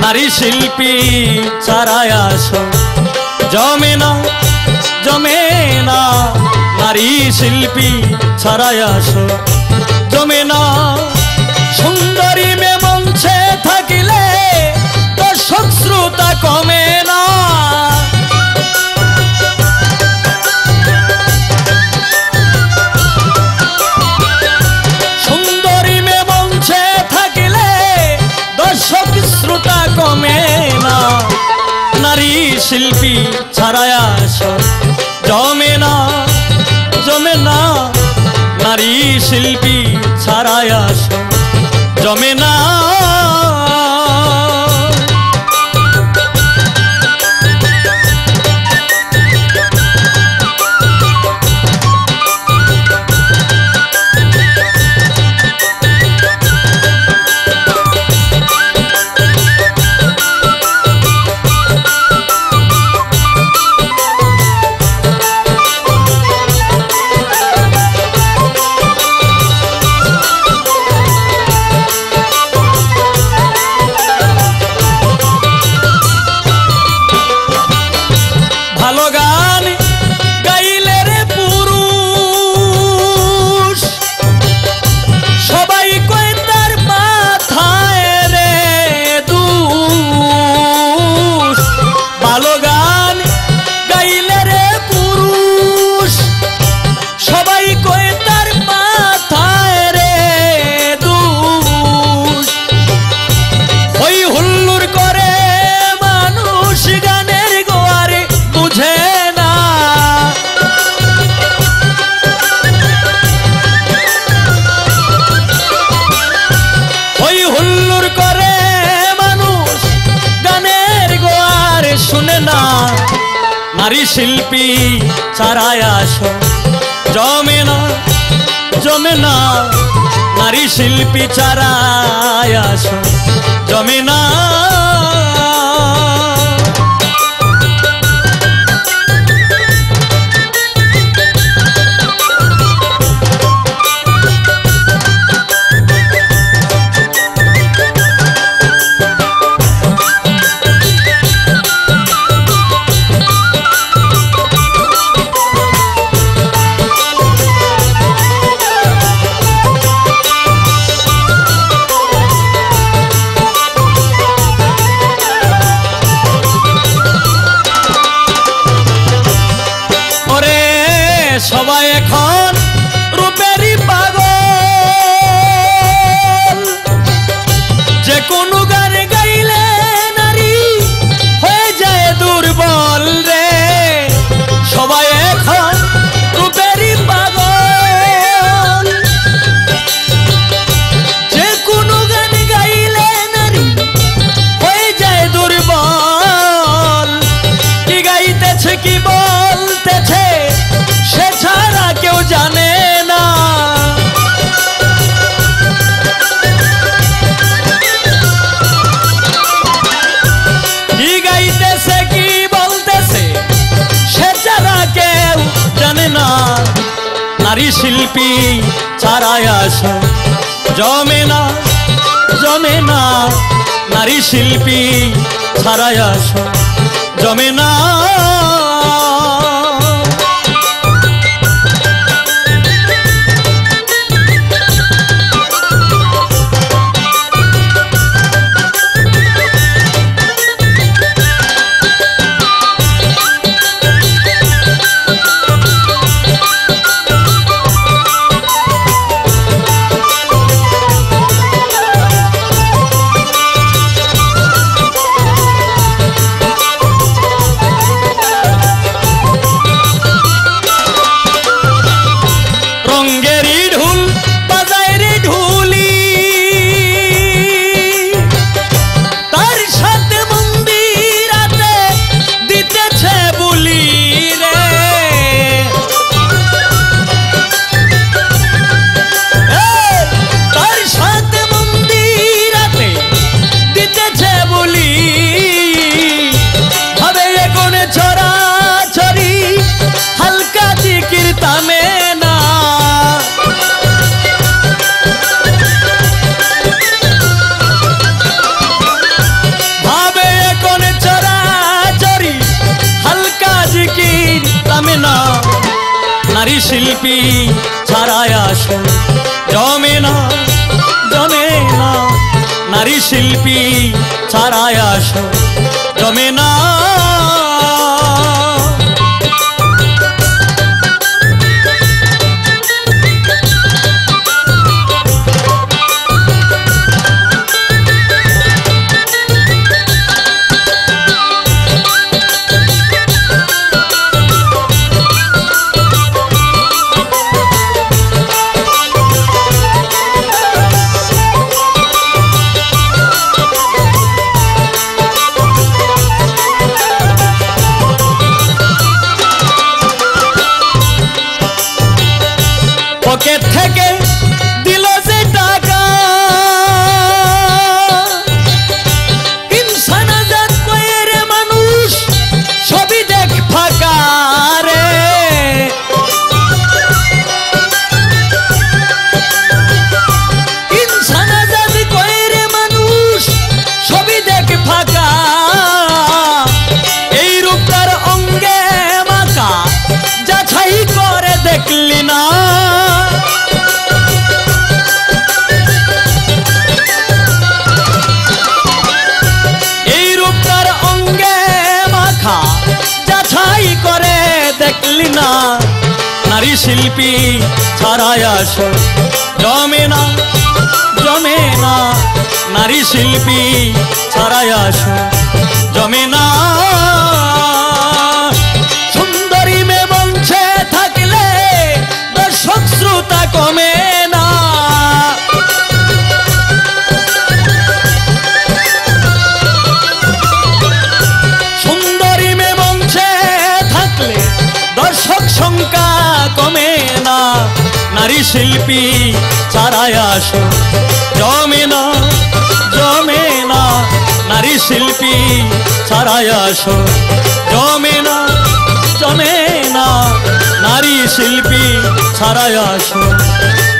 नारी शिल्पी छाड़ाय आसो जमे ना नारी शिल्पी छाड़ाय आसो जमे ना सुंदरी में मंचे थाकिले दर्शक श्रोता कमे ना सुंदरी में मंचे थाकिले दर्शक श्रोता कमे ना नारी शिल्पी छाड़ाय आसो जमे ना नारी शिल्पी छाड़ाय आसो जमे ना नारी शिल्पी छाड़ाय आसो जमे ना नारी शिल्पी छाड़ाय आसो जमे ना সবাই এখন রূপেরই পাগল যে কোনো গান গাইলে নারী হয়ে যায় দুর্বল রে সবাই এখন রূপেরই পাগল যে কোনো গান গাইলে নারী হয়ে যায় দুর্বল কি গাইতেছে কি বলতেছে সে ছাড়া কেউ জানে না কি গাইতেছে কি বলতেছে সে ছাড়া কেউ জানে না নারী শিল্পী छाड़ाय आसो जमे ना नारी शिल्पी छाड़ाय आसो जमे ना শিল্পী ছাড়ায় আসো জমে না জমে না নারী শিল্পী ছাড়ায় আসো জমে না পকেট থেকে দিল যে টাকা ইনসান আজাদ কয়ে রে মানুষ সবই দেখ ফাঁকা রে ইনসান আজাদ কয়ে রে মানুষ সবই দেখ ফাঁকা এই রূপটার অঙ্গে মাকা যাচাই করে দেখলি না দেখলি না নারী শিল্পী ছাড়ায় আসো জমে না জমে না নারী শিল্পী ছাড়ায় আসো জমে না সুন্দরী মে মঞ্চে থাকলে দর্শক শ্রোতা কমে না সুন্দরী মে মঞ্চে থাকলে দর্শক সংখ্যা কমে না নারী শিল্পী ছাড়ায় আসো জমে না জমে না নারী শিল্পী ছাড়ায় আসো জমে না জমে না নারী শিল্পী ছাড়ায় আসো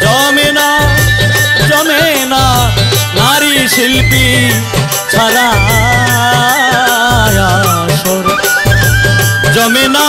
জমে না জমে না নারী শিল্পী ছাড়ায় আসো জমে না